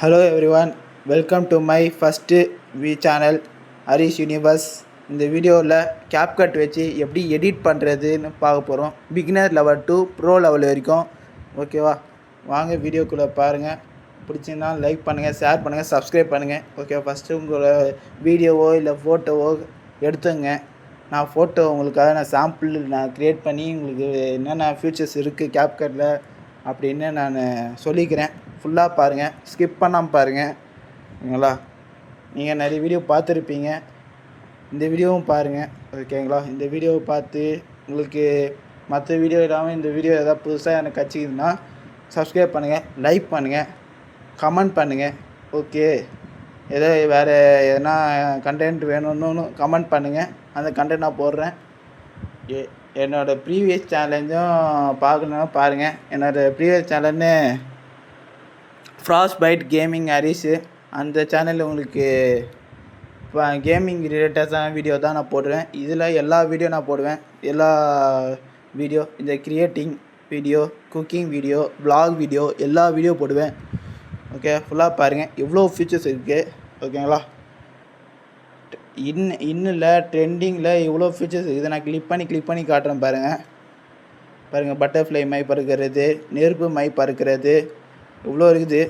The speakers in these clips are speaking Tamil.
Hello everyone, welcome to my first channel Arish Universe. இந்த வீடியோவில் CapCut வச்சு எப்படி எடிட் பண்ணுறதுன்னு பார்க்க போகிறோம். Beginner level to bro level வரைக்கும். ஓகேவா, வாங்க வீடியோக்குள்ளே பாருங்கள். பிடிச்சிருந்தா லைக் பண்ணுங்கள், ஷேர் பண்ணுங்கள், சப்ஸ்கிரைப் பண்ணுங்கள். ஓகே, ஃபஸ்ட்டு உங்களோட வீடியோவோ இல்லை ஃபோட்டோவோ எடுத்துங்க. நான் ஃபோட்டோ உங்களுக்காக சாம்பிள் க்ரியேட் பண்ணி உங்களுக்கு என்னென்ன ஃபியூச்சர்ஸ் இருக்குது CapCutல அப்படின்னு நான் சொல்லிக்கிறேன். ஃபுல்லாக பாருங்கள், ஸ்கிப் பண்ணாமல் பாருங்கள். ஓகேங்களா, நீங்கள் நிறைய வீடியோ பார்த்துருப்பீங்க, இந்த வீடியோவும் பாருங்கள். ஓகேங்களா, இந்த வீடியோவை பார்த்து உங்களுக்கு மற்ற வீடியோ இல்லாமல் இந்த வீடியோ எதாவது புதுசாக எனக்கு கட்சிக்குதுன்னா சப்ஸ்கிரைப் பண்ணுங்கள், லைக் பண்ணுங்கள், கமெண்ட் பண்ணுங்கள். ஓகே, ஏதோ வேறு எதனா கண்டென்ட் வேணும்னு கமெண்ட் பண்ணுங்கள், அந்த கண்டென்ட் நான் போடுறேன். என்னோடய ப்ரீவியஸ் சேனலையும் பார்க்கணுன்னா பாருங்கள். என்னோடய ப்ரீவியஸ் சேனல்னு ஃப்ராஸ்ட்பைட் கேமிங் ஹரிஷு, அந்த சேனலில் உங்களுக்கு இப்போ கேமிங் ரிலேட்டடான வீடியோ தான் நான் போடுவேன். இதில் எல்லா வீடியோ நான் போடுவேன். எல்லா வீடியோ, இந்த creating video, cooking video, vlog video, எல்லா வீடியோ போடுவேன். ஓகே, ஃபுல்லாக பாருங்கள், எவ்வளோ ஃபீச்சர்ஸ் இருக்குது. ஓகேங்களா, இன்னில் ட்ரெண்டிங்கில் இவ்வளோ ஃபீச்சர்ஸ் இருக்குது. நான் கிளிக் பண்ணி காட்டுறேன் பாருங்கள். பட்டர்ஃப்ளை மை பறக்கிறது, நெருப்பு மை பறக்கிறது, இவ்வளோ இருக்குது,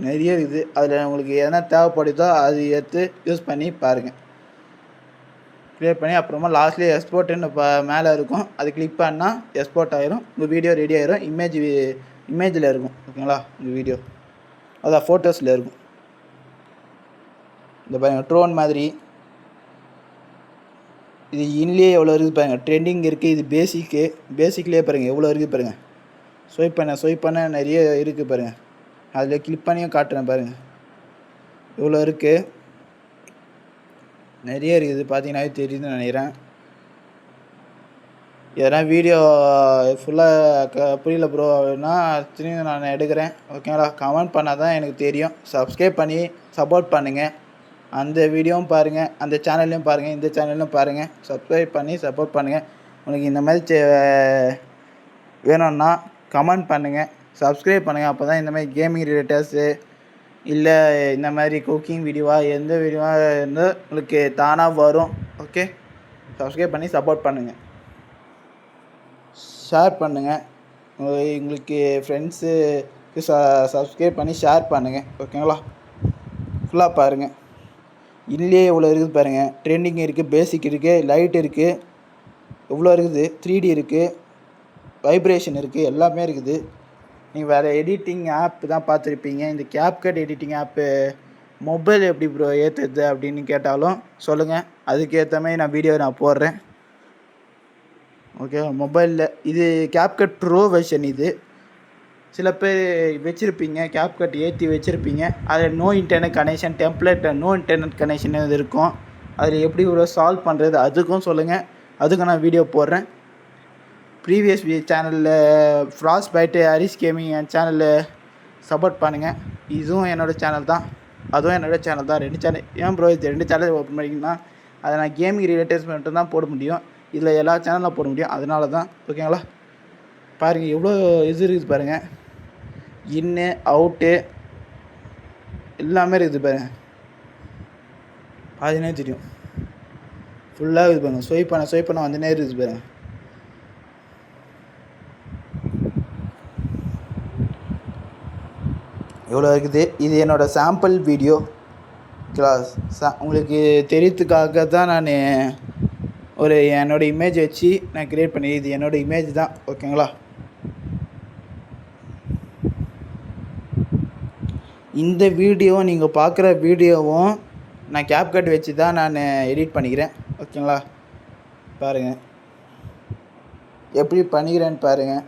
நிறைய இருக்குது. அதில் உங்களுக்கு எதனா தேவைப்படுதோ அது எடுத்து யூஸ் பண்ணி பாருங்கள். க்ரியேட் பண்ணி அப்புறமா லாஸ்ட்லேயே எக்ஸ்போர்ட்டுன்னு மேலே இருக்கும், அது கிளிக் பண்ணால் எக்ஸ்போர்ட் ஆகிரும். உங்கள் வீடியோ ரெடி ஆகிரும். இமேஜில் இருக்கும். ஓகேங்களா, உங்கள் வீடியோ அதான் ஃபோட்டோஸில் இருக்கும். இந்த பாருங்கள், ட்ரோன் மாதிரி. இது இன்லேயே எவ்வளோ இருக்குது பாருங்கள். ட்ரெண்டிங் இருக்குது. இது பேசிக்லேயே பாருங்கள் எவ்வளோ இருக்குது பாருங்கள். ஸ்வைப் பண்ண நிறைய இருக்குது பாருங்கள். அதில் கிளிக் பண்ணியும் காட்டுறேன் பாருங்கள், இவ்வளோ இருக்குது, நிறைய இருக்குது. பார்த்தீங்கன்னாவே தெரியுதுன்னு நினைக்கிறேன். எதனா வீடியோ ஃபுல்லாக புரியல ப்ரோ அப்படின்னா திரும்பி நான் எடுக்கிறேன். ஓகேங்களா, கமெண்ட் பண்ணால் தான் எனக்கு தெரியும். சப்ஸ்கிரைப் பண்ணி சப்போர்ட் பண்ணுங்கள். அந்த வீடியோவும் பாருங்கள், அந்த சேனல்லையும் பாருங்கள், இந்த சேனல்லையும் பாருங்கள். சப்ஸ்கிரைப் பண்ணி சப்போர்ட் பண்ணுங்கள். உங்களுக்கு இந்த மாதிரி வேணும்னா கமெண்ட் பண்ணுங்கள், சப்ஸ்கிரைப் பண்ணுங்கள். அப்போ தான் இந்த மாதிரி கேமிங் ரிலேட்டட்ஸு இல்லை இந்த மாதிரி குக்கிங் வீடியோவாக எந்த வீடியோவாக இருந்தால் உங்களுக்கு தானாக வரும். ஓகே, சப்ஸ்கிரைப் பண்ணி சப்போர்ட் பண்ணுங்கள், ஷேர் பண்ணுங்கள். உங்களுக்கு ஃப்ரெண்ட்ஸுக்கு சப்ஸ்கிரைப் பண்ணி ஷேர் பண்ணுங்கள். ஓகேங்களா, ஃபுல்லாக பாருங்கள். இன்னிலே இவ்வளோ இருக்குது பாருங்கள். ட்ரெண்டிங் இருக்குது, பேசிக் இருக்குது, லைட் இருக்குது, எவ்வளோ இருக்குது, 3D இருக்குது, வைப்ரேஷன் இருக்குது, எல்லாமே இருக்குது. நீங்கள் வேறு எடிட்டிங் ஆப் தான் பார்த்துருப்பீங்க. இந்த CapCut எடிட்டிங் ஆப்பு மொபைல் எப்படி ப்ரோ ஏற்றுறது அப்படின்னு கேட்டாலும் சொல்லுங்கள், அதுக்கேற்ற மாதிரி நான் வீடியோ போடுறேன். ஓகே, மொபைலில் இது CapCut ப்ரோ வெர்ஷன். இது சில பேர் வச்சுருப்பீங்க, CapCut ஏற்றி வச்சுருப்பீங்க. அதில் no internet connection template, no internet connection இது இருக்கும். அதில் எப்படி ஒரு சால்வ் பண்ணுறது அதுக்கும் சொல்லுங்கள், அதுக்கும் நான் வீடியோ போடுறேன். ப்ரீவியஸ் சேனலில் ஃப்ராஸ்ட்பைட் ஹரிஷ் கேமிங் என் சேனலில் சப்போர்ட் பண்ணுங்கள். இதுவும் என்னோடய சேனல் தான், அதுவும் என்னோடய சேனல் தான். 2 சேனல். ஏன் ப்ரோ இது 2 சேனல் ஓப்பன் பண்ணிங்கன்னா அதை நான் கேமிங் ரிலேட்டட்ஸ் மட்டும் தான் போட முடியும், இதில் எல்லா சேனலும் போட முடியும், அதனால தான். ஓகேங்களா, பாருங்கள் எவ்வளோ இது இருக்குது பாருங்கள். இன்னு அவுட்டு எல்லாமே இருக்குது பாருங்கள். பாதினே தெரியும், ஃபுல்லாக இருக்குது பாருங்கள். ஸ்வைப் பண்ண வந்துனே இருக்குது பாருங்கள். எவ்வளோ இருக்குது. இது என்னோடய சாம்பிள் வீடியோ கிளாஸ். உங்களுக்கு தெரியறதுக்காக தான் நான் என்னோடய இமேஜ் வச்சு நான் க்ரியேட் பண்ணி, இது என்னோடய இமேஜ் தான். ஓகேங்களா, இந்த வீடியோ நீங்கள் பார்க்குற வீடியோவும் நான் CapCut வச்சு தான் நான் எடிட் பண்ணிக்கிறேன். ஓகேங்களா, பாருங்கள் எப்படி பண்ணிக்கிறேன்னு பாருங்கள்.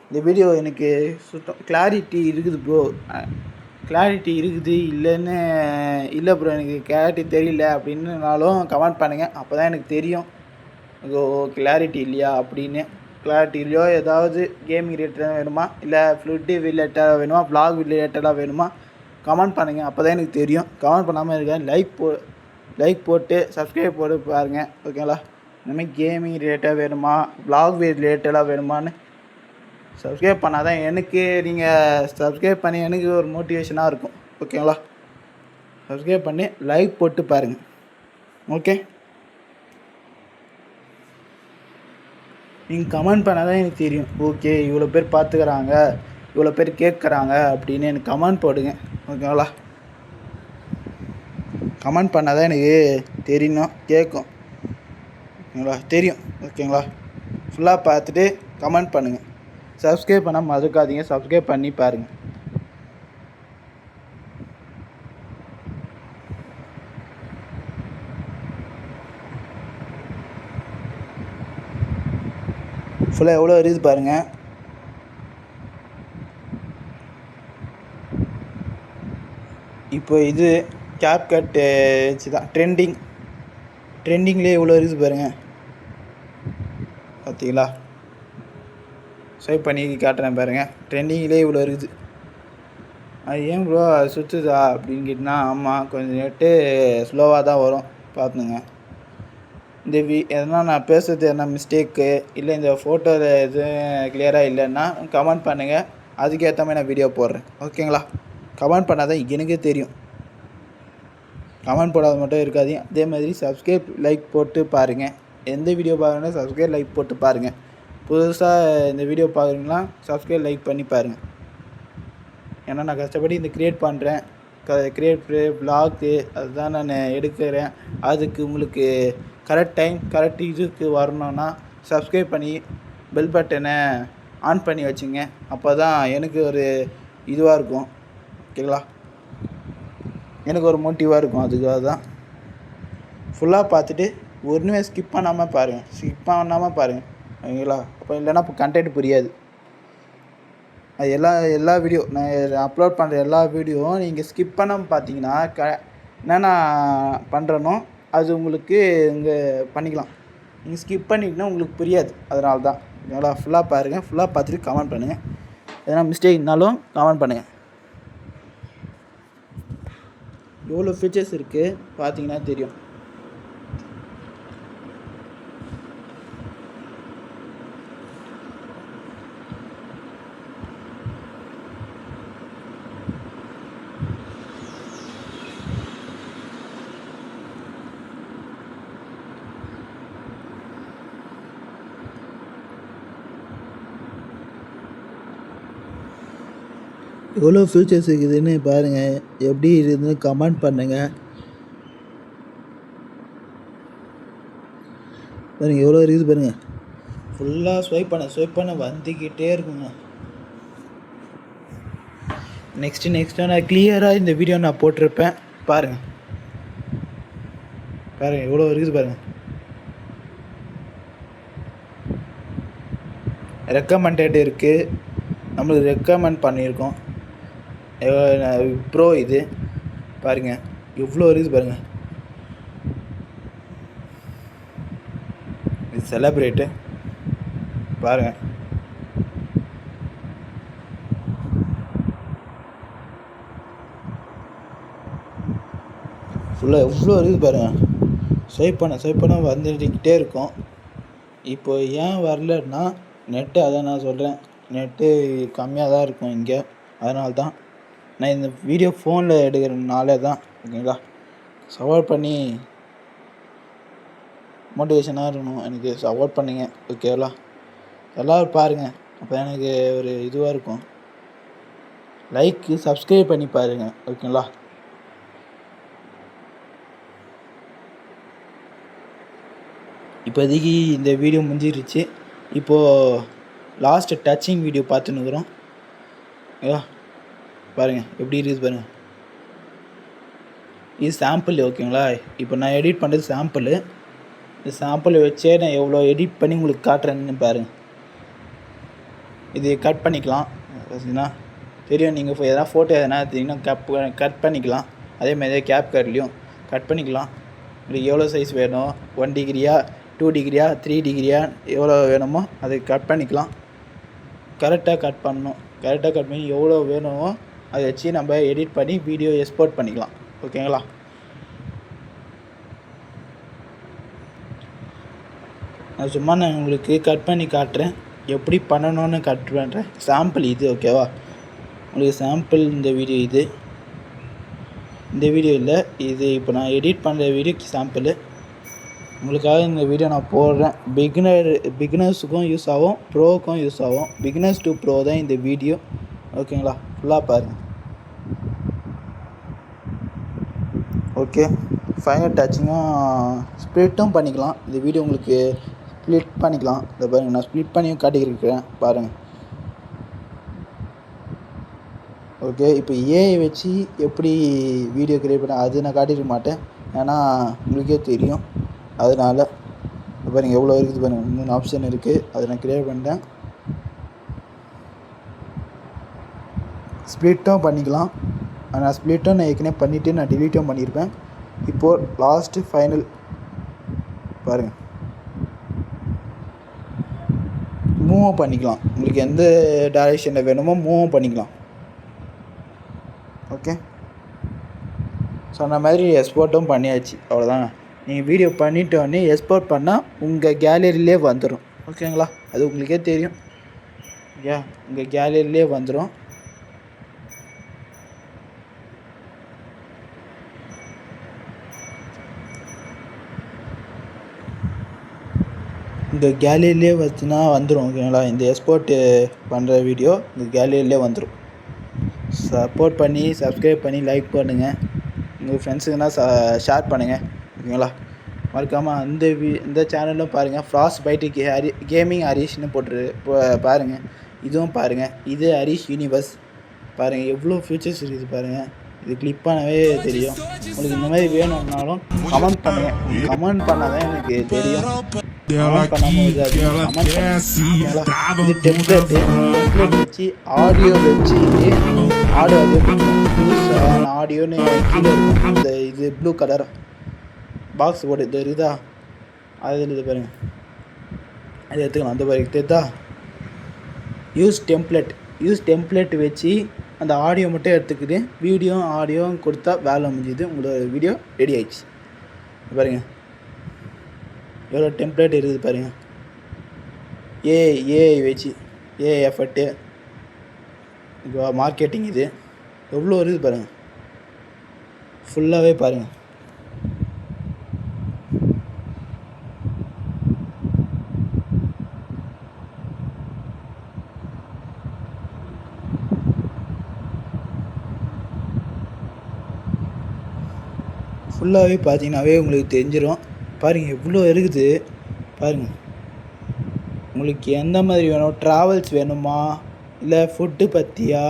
இந்த வீடியோ எனக்கு கிளாரிட்டி இருக்குது ப்ரோ, கிளாரிட்டி இருக்குது இல்லைன்னு இல்லை ப்ரோ எனக்கு கிளாரிட்டி தெரியல அப்படின்னாலும் கமெண்ட் பண்ணுங்கள், அப்போ தான் எனக்கு தெரியும் கிளாரிட்டி இல்லையா அப்படின்னு. கிளாரிட்டி இல்லையோ, ஏதாவது கேமிங் ரிலேட்டடாக வேணுமா, இல்லை ஃப்ளூட் ரிலேட்டடாக வேணுமா, வ்ளாக் ரிலேட்டடாக வேணுமா, கமெண்ட் பண்ணுங்கள், அப்போ தான் எனக்கு தெரியும். கமெண்ட் பண்ணாமல் இருக்கேன், லைக் போட்டு சப்ஸ்கிரைப் போட்டு பாருங்கள். ஓகேங்களா, இந்தமாதிரி கேமிங் ரிலேட்டடாக வேணுமா, வ்ளாக் ரிலேட்டடாக வேணுமான்னு சப்ஸ்கிரைப் பண்ணால் தான் எனக்கு, நீங்கள் சப்ஸ்கிரைப் பண்ணி எனக்கு ஒரு மோட்டிவேஷனாக இருக்கும். ஓகேங்களா? சப்ஸ்கிரைப் பண்ணி லைக் போட்டு பாருங்கள். ஓகே, நீங்கள் கமெண்ட் பண்ணால் தான் எனக்கு தெரியும். ஓகே, இவ்வளோ பேர் பார்த்துக்கிறாங்க, இவ்வளோ பேர் கேட்குறாங்க அப்படின்னு எனக்கு கமெண்ட் போடுங்க. ஓகேங்களா? கமெண்ட் பண்ணால் தான் எனக்கு தெரியணும், கேட்கும். ஓகேங்களா? தெரியும். ஓகேங்களா? ஃபுல்லாக பார்த்துட்டு கமெண்ட் பண்ணுங்கள். சப்ஸ்கிரைப் பண்ணால் மறக்காதீங்க, சப்ஸ்கிரைப் பண்ணி பாருங்கள். ஃபுல்லாக எவ்வளோ இருக்குது பாருங்கள். இப்போ இது CapCut வச்சு தான் ட்ரெண்டிங்லேயே எவ்வளோ இருக்குது பாருங்கள். பார்த்தீங்களா? ஸ்வைப் பண்ணி காட்டுறேன் பாருங்கள். ட்ரெண்டிங்லேயே இவ்வளோ இருக்குது. அது ஏன் ப்ரோ அது சுற்றுதா அப்படின்னு கேட்டிங்கன்னா, ஆமாம், கொஞ்சம் நெட்டு ஸ்லோவாக தான் வரும், பார்த்துங்க. இந்த எதனா நான் பேசுகிறது எதனா மிஸ்டேக்கு இல்லை இந்த ஃபோட்டோவில் எதுவும் கிளியராக இல்லைன்னா கமெண்ட் பண்ணுங்கள். அதுக்கேற்ற மாதிரி நான் வீடியோ போடுறேன். ஓகேங்களா? கமெண்ட் பண்ணால் தான் எனக்கே தெரியும். கமெண்ட் போடாத மட்டும் இருக்காதீங்க. அதே மாதிரி சப்ஸ்கிரைப் லைக் போட்டு பாருங்கள். எந்த வீடியோ பார்க்குறீங்கன்னா சப்ஸ்கிரைப் லைக் போட்டு பாருங்கள். புதுசாக இந்த வீடியோ பார்க்குறீங்களா, சப்ஸ்கிரைப் லைக் பண்ணி பாருங்கள். ஏன்னா நான் கஷ்டப்பட்டு இந்த க்ரியேட் பண்ணுறேன். வ்ளாகு அதுதான் நான் எடுக்கிறேன். அதுக்கு உங்களுக்கு கரெக்ட் டைம் கரெக்ட் இதுக்கு வரணுன்னா சப்ஸ்கிரைப் பண்ணி பெல் பட்டனை ஆன் பண்ணி வச்சுங்க. அப்போ தான் எனக்கு ஒரு இதுவாக இருக்கும். ஓகேங்களா? எனக்கு ஒரு மோட்டிவாக இருக்கும். அதுக்காக தான் ஃபுல்லாக பார்த்துட்டு ஒன்றுமே ஸ்கிப் பண்ணாமல் பாருங்கள். ஓகேங்களா? அப்போ இல்லைன்னா இப்போ கண்டென்ட் புரியாது. அது எல்லா வீடியோ நான் அப்லோட் பண்ணுற எல்லா வீடியோவும் நீங்கள் ஸ்கிப் பண்ணாமல் பார்த்தீங்கன்னா என்னென்ன பண்ணுறனோ அது உங்களுக்கு இங்கே பண்ணிக்கலாம். நீங்கள் ஸ்கிப் பண்ணிங்கன்னா உங்களுக்கு புரியாது. அதனால தான். ஓகேங்களா? ஃபுல்லாக பாருங்கள். ஃபுல்லாக பார்த்துட்டு கமெண்ட் பண்ணுங்கள். எதனா மிஸ்டேக் இருந்தாலும் கமெண்ட் பண்ணுங்கள். எவ்வளோ ஃபீச்சர்ஸ் இருக்குது பார்த்தீங்கன்னா தெரியும். எவ்வளோ ஃபியூச்சர்ஸ் இருக்குதுன்னு பாருங்கள். எப்படி இருக்குதுன்னு கமெண்ட் பண்ணுங்கள். பாருங்கள் எவ்வளோ இருக்குது பாருங்கள். ஃபுல்லாக ஸ்வைப் பண்ண வந்துக்கிட்டே இருக்குங்க. நெக்ஸ்ட்டு நான் கிளியராக இந்த வீடியோ நான் போட்டிருப்பேன். பாருங்கள் எவ்வளோ இருக்குது பாருங்கள். ரெக்கமெண்டட் இருக்குது. நம்மளுக்கு ரெக்கமெண்ட் பண்ணியிருக்கோம். ப்ரோ இது பாருங்கள் எவ்வளோ இருக்குது பாருங்கள். இது செலப்ரேட்டு பாருங்கள். ஃபுல்லாக எவ்வளோ இருக்குது பாருங்கள். ஸ்வைப் பண்ண வந்துக்கிட்டே இருக்கும். இப்போ ஏன் வரலன்னா நெட்டு, அதை நான் சொல்கிறேன், நெட்டு கம்மியாக தான் இருக்கும் இங்கே. அதனால தான் நான் இந்த வீடியோ ஃபோனில் எடுக்கிறதுனால தான். ஓகேங்களா? சப்போர்ட் பண்ணி மோட்டிவேஷனாக இருக்கணும், எனக்கு சப்போர்ட் பண்ணுங்க. ஓகேங்களா? எல்லோரும் பாருங்கள். அப்போ எனக்கு ஒரு இதுவாக இருக்கும். லைக்கு சப்ஸ்கிரைப் பண்ணி பாருங்கள். ஓகேங்களா? இப்போதைக்கு இந்த வீடியோ முடிஞ்சிருச்சு. இப்போது லாஸ்ட்டு டச்சிங் வீடியோ பார்த்துன்னுக்குறோம். ஓகேவா? பாருங்கள் எப்படி இருக்குது பாருங்கள். இது சாம்பிள். ஓகேங்களா? இப்போ நான் எடிட் பண்ணுறது சாம்பிள். இந்த சாம்பிளை வச்சே நான் எவ்வளோ எடிட் பண்ணி உங்களுக்கு காட்டுறேன்னு பாருங்கள். இது கட் பண்ணிக்கலாம். பார்த்தீங்கன்னா தெரியும். நீங்கள் எதனா ஃபோட்டோ எதனா எடுத்தீங்கன்னா கட் பண்ணிக்கலாம். அதேமாதிரி CapCutலேயும் கட் பண்ணிக்கலாம். உங்களுக்கு எவ்வளோ சைஸ் வேணும், 1 டிகிரியா 2 டிகிரியா 3 டிகிரியா எவ்வளோ வேணுமோ அதை கட் பண்ணிக்கலாம். கரெக்டாக கட் பண்ணணும். கரெக்டாக கட் பண்ணி எவ்வளோ வேணுமோ அதை வச்சு நம்ம எடிட் பண்ணி வீடியோ எக்ஸ்போர்ட் பண்ணிக்கலாம். ஓகேங்களா? நான் உங்களுக்கு கட் பண்ணி காட்டுறேன், எப்படி பண்ணணும்னு கட் பண்ணுறேன். சாம்பிள் இது. ஓகேவா? உங்களுக்கு சாம்பிள் இந்த வீடியோ இது. இந்த வீடியோ இல்லை, இது இப்போ நான் எடிட் பண்ணுற வீடியோக்கு சாம்பிள். உங்களுக்காக இந்த வீடியோ நான் போடுறேன். பிகினர்ஸுக்கும் யூஸ் ஆகும், ப்ரோவுக்கும் யூஸ் ஆகும். பிகினர்ஸ் டு ப்ரோ தான் இந்த வீடியோ. ஓகேங்களா, ஃபுல்லாக பாருங்கள். ஓகே, ஃபைனல் டச்சிங்கும் ஸ்ப்ளிட்டும் பண்ணிக்கலாம். இந்த வீடியோ உங்களுக்கு ஸ்ப்ளிட் பண்ணிக்கலாம். இதை பாருங்கள், நான் ஸ்ப்ளிட் பண்ணியும் காட்டியிருக்கிறேன் பாருங்கள். ஓகே, இப்போ ஏஐ வச்சு எப்படி வீடியோ க்ரியேட் பண்ண அது நான் காட்டியிருக்க மாட்டேன், ஏன்னா உங்களுக்கே தெரியும். அதனால் பாருங்கள் எவ்வளோ இருக்குது பாருங்கள், 3 ஆப்ஷன் இருக்குது. அதை நான் க்ரியேட் பண்ணிட்டேன். ஸ்ப்ளிட்டும் பண்ணிக்கலாம். ஆனால் ஸ்ப்ளிட்டும் நான் ஏற்கனவே பண்ணிவிட்டு நான் டிலீட்டும் பண்ணியிருப்பேன். இப்போது லாஸ்ட்டு ஃபைனல் பாருங்கள், மூவும் பண்ணிக்கலாம். உங்களுக்கு எந்த டைரெக்ஷனில் வேணுமோ மூவும் பண்ணிக்கலாம். ஓகே, சொன்ன மாதிரி எக்ஸ்போர்ட்டும் பண்ணியாச்சு. அவ்வளோதான். நீங்கள் வீடியோ பண்ணிட்டோடனே எக்ஸ்போர்ட் பண்ணால் உங்கள் கேலரியிலே வந்துடும். ஓகேங்களா, அது உங்களுக்கே தெரியும். ஓகே, உங்கள் கேலரியிலே வந்துடும். இந்த கேலரியிலே வந்துச்சுன்னா வந்துடும். ஓகேங்களா, இந்த எக்ஸ்போர்ட்டு பண்ணுற வீடியோ இந்த கேலரியிலே வந்துடும். சப்போர்ட் பண்ணி சப்ஸ்கிரைப் பண்ணி லைக் பண்ணுங்கள். உங்கள் ஃப்ரெண்ட்ஸுக்குன்னா ஷேர் பண்ணுங்கள். ஓகேங்களா, மறக்காமல் இந்த சேனலும் பாருங்கள். ஃப்ராஸ்ட் பைட்டு கேமிங் ஹரிஷ்னு பாருங்கள். இதுவும் பாருங்கள். இது ஹரிஷ் யூனிவர்ஸ் பாருங்கள். எவ்வளோ ஃபியூச்சர்ஸ் இருக்குது பாருங்கள். இது கிளிக் பண்ணவே தெரியும். உங்களுக்கு இந்த மாதிரி வேணும்னாலும் கமெண்ட் பண்ணுங்கள். கமெண்ட் பண்ணால் தான் எனக்கு தெரியும். கமெண்ட் பண்ணாமல் இது டெம்ப்ளேட் வச்சு ஆடியோ வச்சு ஆடியோன்னு கீழே இருக்கும். இந்த இது ப்ளூ கலர் பாக்ஸ் போட்டு இது இருக்குதா, அதில் இது பாருங்கள். அது எடுத்துக்கலாம். அந்த பாருங்க தெரியுதா, யூஸ் டெம்ப்ளேட் வச்சு அந்த ஆடியோ மட்டும் எடுத்துக்கிட்டு வீடியோ ஆடியோவும் கொடுத்தா வேலை முடிஞ்சுது. உங்களோட வீடியோ ரெடி ஆயிடுச்சு. பாருங்கள் எவ்வளோ டெம்ப்ளேட் இருக்குது பாருங்கள். ஏஐ வச்சு எஃபர்ட்டு இப்போ மார்க்கெட்டிங் இது எவ்வளோ இருக்குது பாருங்கள். ஃபுல்லாகவே பாருங்கள். ஃபுல்லாகவே பார்த்தீங்கன்னாவே உங்களுக்கு தெரிஞ்சிடும். பாருங்கள் எவ்வளோ இருக்குது பாருங்கள். உங்களுக்கு எந்த மாதிரி வேணும், ட்ராவல்ஸ் வேணுமா, இல்லை ஃபுட்டு பற்றியா,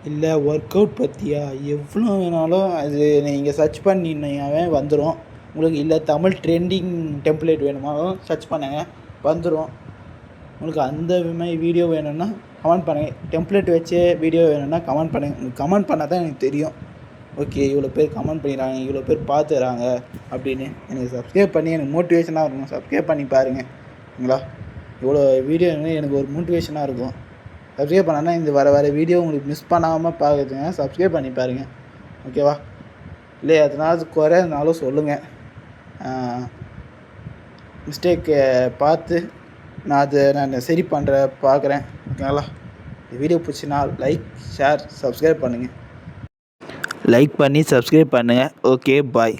இல்லை ஒர்க் அவுட் பற்றியா, எவ்வளோ வேணாலும் அது நீங்கள் சர்ச் பண்ணிங்கன்னாவே வந்துடும் உங்களுக்கு. இல்லை தமிழ் ட்ரெண்டிங் டெம்ப்ளேட் வேணுமாலும் சர்ச் பண்ணுங்கள், வந்துடும் உங்களுக்கு. அந்த மாதிரி வீடியோ வேணும்னா கமெண்ட் பண்ணுங்கள். டெம்ப்ளேட் வச்சு வீடியோ வேணும்னா கமெண்ட் பண்ணுங்கள். கமெண்ட் பண்ணால் தான் எனக்கு தெரியும். ஓகே, இவ்வளோ பேர் கமெண்ட் பண்ணிடுறாங்க, இவ்வளோ பேர் பார்த்துறாங்க அப்படின்னு எனக்கு சப்ஸ்கிரைப் பண்ணி எனக்கு மோட்டிவேஷனாக இருக்கும். சப்ஸ்கிரைப் பண்ணி பாருங்கள். ஓகேங்களா, இவ்வளோ வீடியோ எனக்கு ஒரு மோட்டிவேஷனாக இருக்கும். சப்ஸ்கிரைப் பண்ணால் இந்த வர வீடியோ உங்களுக்கு மிஸ் பண்ணாமல் பார்க்குறதுங்க. சப்ஸ்கிரைப் பண்ணி பாருங்கள். ஓகேவா, இல்லை எதனாவது குறைனாலும் சொல்லுங்கள். மிஸ்டேக்கை பார்த்து நான் சரி பார்க்குறேன். ஓகேங்களா, இந்த வீடியோ பிடிச்சினா லைக் ஷேர் சப்ஸ்கிரைப் பண்ணுங்கள். லைக் பண்ணி சப்ஸ்கிரைப் பண்ணுங்கள். ஓகே, பாய்.